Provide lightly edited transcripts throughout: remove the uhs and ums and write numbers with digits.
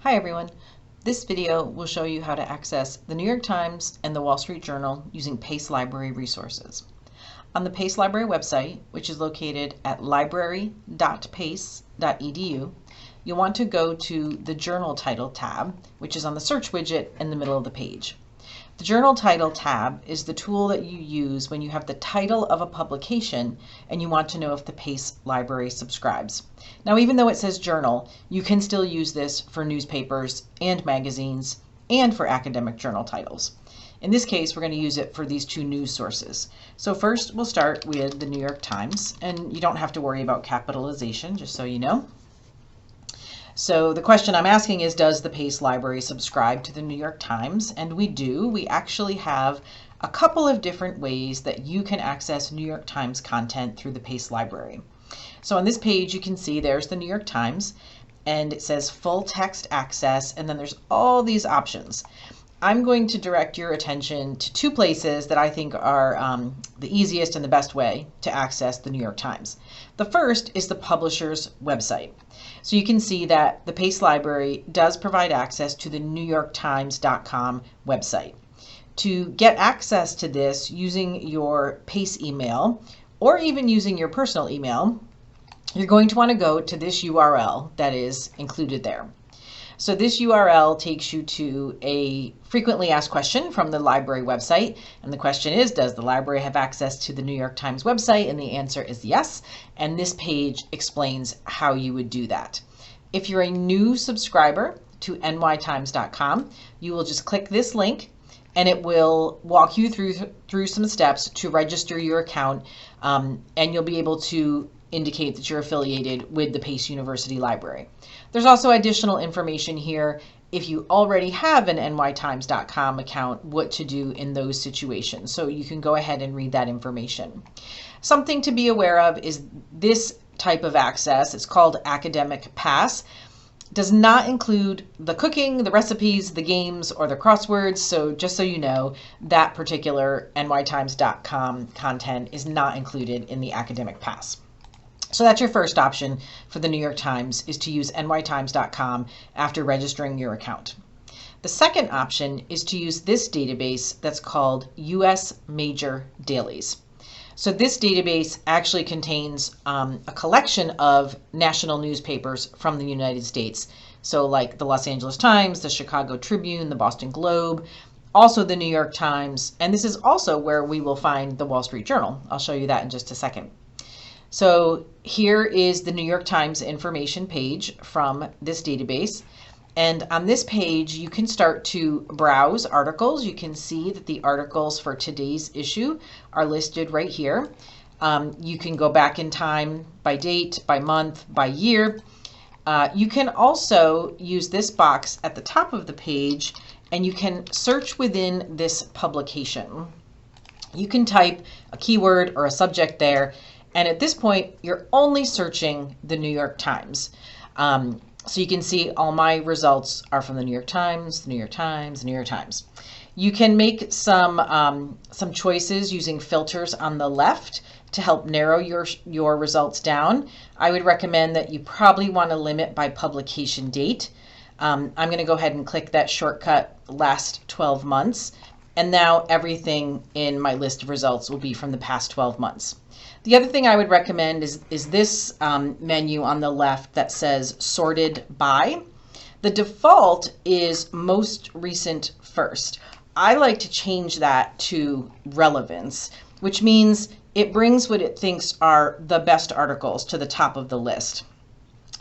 Hi everyone. This video will show you how to access the New York Times and the Wall Street Journal using Pace Library resources. On the Pace Library website, which is located at Library.Pace.edu, you'll want to go to the Journal Title tab, which is on the search widget in the middle of the page. The Journal Title tab is the tool that you use when you have the title of a publication and you want to know if the Pace Library subscribes. Now, even though it says journal, you can still use this for newspapers and magazines and for academic journal titles. In this case, we're going to use it for these two news sources. So first, we'll start with the New York Times, and you don't have to worry about capitalization, just so you know. So the question I'm asking is, does the Pace Library subscribe to the New York Times? And we do. We actually have a couple of different ways that you can access New York Times content through the Pace Library. So on this page, you can see there's the New York Times, and it says full text access, and then there's all these options. I'm going to direct your attention to two places that I think are the easiest and the best way to access the New York Times. The first is the publisher's website. So you can see that the Pace Library does provide access to the NewYorkTimes.com website. To get access to this using your Pace email, or even using your personal email, you're going to want to go to this URL that is included there. So this URL takes you to a frequently asked question from the library website. And the question is, does the library have access to the New York Times website? And the answer is yes. And this page explains how you would do that. If you're a new subscriber to nytimes.com, you will just click this link and it will walk you through some steps to register your account. And you'll be able to indicate that you're affiliated with the Pace University Library. There's also additional information here if you already have an nytimes.com account, what to do in those situations. So you can go ahead and read that information. Something to be aware of is this type of access. It's called Academic Pass. Does not include the cooking, the recipes, the games, or the crosswords. So just so you know, that particular nytimes.com content is not included in the Academic Pass. So that's your first option for the New York Times, is to use nytimes.com after registering your account. The second option is to use this database that's called US Major Dailies. So this database actually contains a collection of national newspapers from the United States. So like the Los Angeles Times, the Chicago Tribune, the Boston Globe, also the New York Times, and this is also where we will find the Wall Street Journal. I'll show you that in just a second. So here is the New York Times information page from this database. And on this page, you can start to browse articles. You can see that the articles for today's issue are listed right here. You can go back in time by date, by month, by year. You can also use this box at the top of the page, and you can search within this publication. You can type a keyword or a subject there. And at this point, you're only searching the New York Times. So you can see all my results are from the New York Times, the New York Times, the New York Times. You can make some choices using filters on the left to help narrow your results down. I would recommend that you probably want to limit by publication date. I'm going to go ahead and click that shortcut, last 12 months. And now everything in my list of results will be from the past 12 months. The other thing I would recommend is this menu on the left that says sorted by. The default is most recent first. I like to change that to relevance, which means it brings what it thinks are the best articles to the top of the list.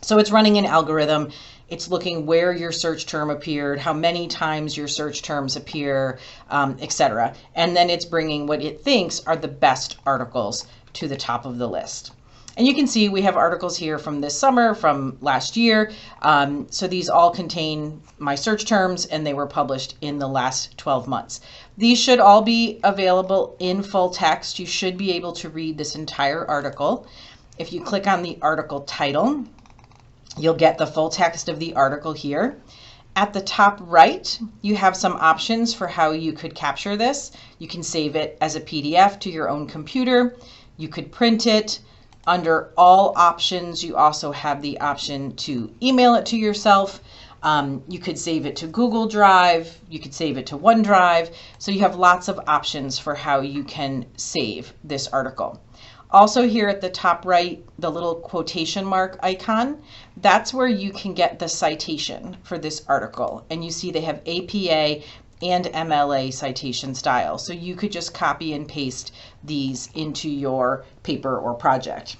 So it's running an algorithm. It's looking where your search term appeared, how many times your search terms appear, etc. And then it's bringing what it thinks are the best articles to the top of the list. And you can see we have articles here from this summer, from last year. So these all contain my search terms, and they were published in the last 12 months. These should all be available in full text. You should be able to read this entire article. If you click on the article title, you'll get the full text of the article here. At the top right, you have some options for how you could capture this. You can save it as a PDF to your own computer. You could print it. Under all options, you also have the option to email it to yourself. You could save it to Google Drive. You could save it to OneDrive. So you have lots of options for how you can save this article. Also here at the top right, the little quotation mark icon, that's where you can get the citation for this article. And you see they have APA and MLA citation style. So you could just copy and paste these into your paper or project.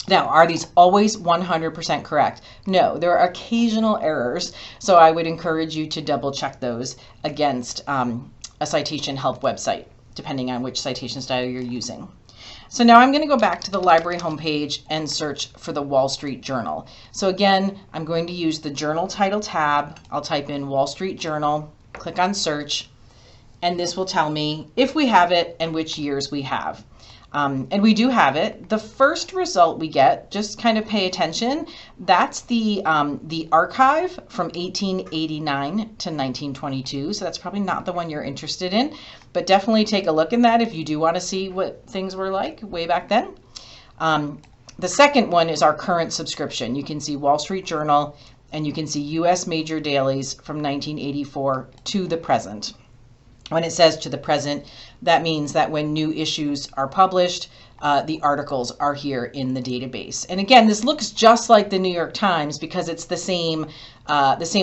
Now, are these always 100% correct? No, there are occasional errors. So I would encourage you to double check those against a citation help website, depending on which citation style you're using. So now I'm going to go back to the library homepage and search for the Wall Street Journal. So again, I'm going to use the Journal Title tab. I'll type in Wall Street Journal, click on search, and this will tell me if we have it and which years we have. And we do have it. The first result we get, just kind of pay attention, that's the archive from 1889 to 1922. So that's probably not the one you're interested in, but definitely take a look in that if you do want to see what things were like way back then. The second one is our current subscription. You can see Wall Street Journal, and you can see U.S. major dailies from 1984 to the present. When it says to the present, that means that when new issues are published, the articles are here in the database. And again, this looks just like the New York Times because it's the same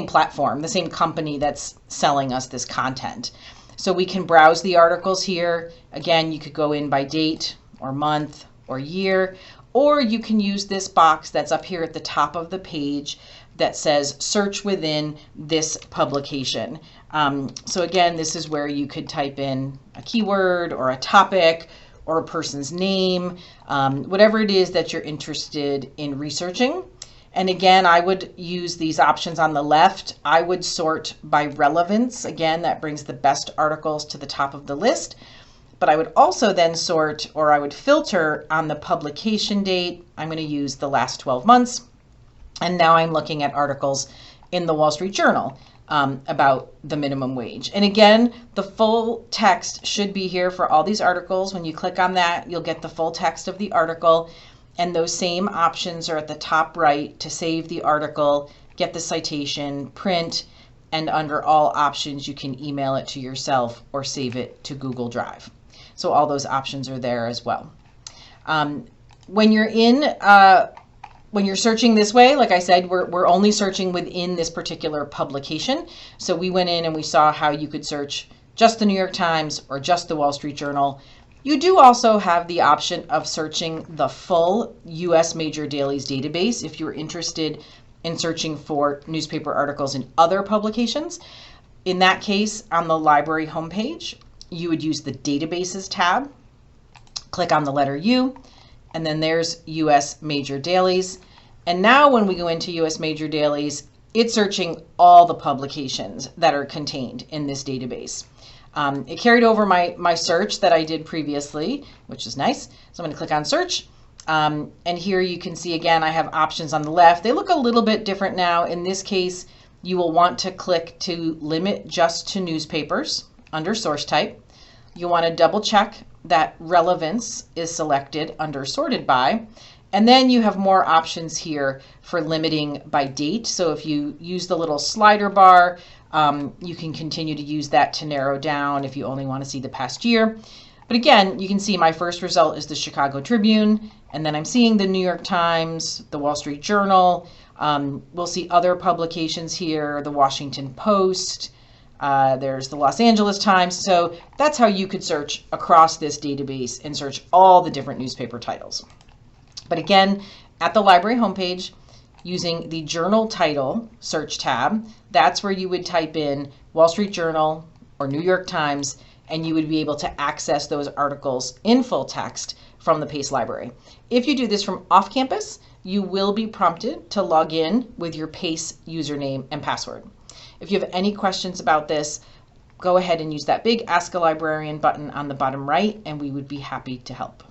platform, the same company that's selling us this content. So we can browse the articles here. Again, you could go in by date or month or year, or you can use this box that's up here at the top of the page that says search within this publication. So again, this is where you could type in a keyword or a topic or a person's name, whatever it is that you're interested in researching. And again, I would use these options on the left. I would sort by relevance. Again, that brings the best articles to the top of the list. But I would also then sort, or I would filter on the publication date. I'm going to use the last 12 months. And now I'm looking at articles in the Wall Street Journal about the minimum wage. And again, the full text should be here for all these articles. When you click on that, you'll get the full text of the article. And those same options are at the top right to save the article, get the citation, print, and under all options, you can email it to yourself or save it to Google Drive. So all those options are there as well. When you're searching this way, like I said, we're only searching within this particular publication. So we went in and we saw how you could search just the New York Times or just the Wall Street Journal. You do also have the option of searching the full U.S. Major Dailies database if you're interested in searching for newspaper articles in other publications. In that case, on the library homepage, you would use the Databases tab, click on the letter U, and then there's U.S. Major Dailies. And now when we go into U.S. Major Dailies, it's searching all the publications that are contained in this database. It carried over my search that I did previously, which is nice. So I'm going to click on search. And here you can see, again, I have options on the left. They look a little bit different now. In this case, you will want to click to limit just to newspapers under source type. You want to double check that relevance is selected under sorted by. And then you have more options here for limiting by date. So if you use the little slider bar, you can continue to use that to narrow down if you only want to see the past year. But again, you can see my first result is the Chicago Tribune, and then I'm seeing the New York Times, the Wall Street Journal. We'll see other publications here, the Washington Post, there's the Los Angeles Times. So that's how you could search across this database and search all the different newspaper titles. But again, at the library homepage, using the Journal Title search tab, that's where you would type in Wall Street Journal or New York Times, and you would be able to access those articles in full text from the Pace Library. If you do this from off campus, you will be prompted to log in with your Pace username and password. If you have any questions about this, go ahead and use that big Ask a Librarian button on the bottom right, and we would be happy to help.